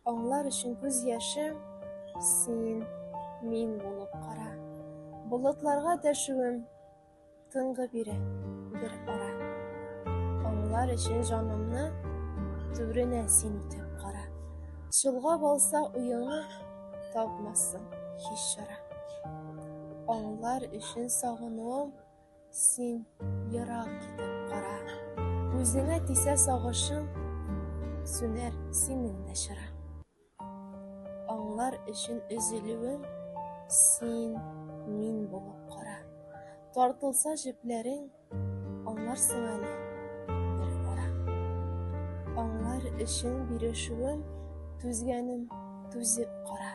Аңлар өчен күз яшем, син, мин булып кара. Болытларга дәшүем, тынгы бире, бер ара. Аңлар өчен җанымны, түренә син үтеп кара. Чолгап алса уеңны, тапмассың һич чара. Аңлар өчен сагынуым, син ерак китеп кара. Үзеңә тисә сагышым, сүнәр синең дә чыра. Аңлар өчен өзелүем, син, мин булып кара. Тартылса җепләрең, аңларсың әле бер ара. Аңлар өчен бирешүем, түзгәнем түзеп кара.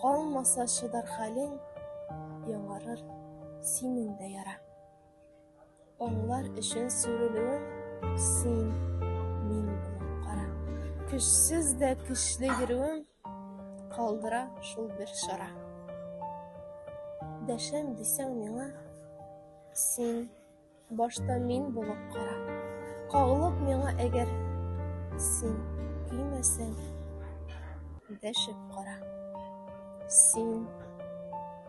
Калмаса шыдар хәлең, яңарыр синең дә яра. Аңлар өчен сүрелүем, син, мин булып кара. Көчсез дә көчле йөрүем, калдыра шул бер чара. Дәшәм дисәң миңа, син, башта мин булып кара. Кагылып миңа әгәр, син көймәсәң, дәшеп кара. Син,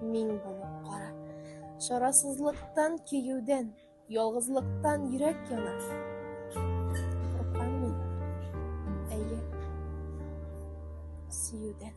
мин булып кара. Чарасызлыктан көюдән, ялгызлыктан йөрәк яна. Куркам мин, әйе, сөюдән.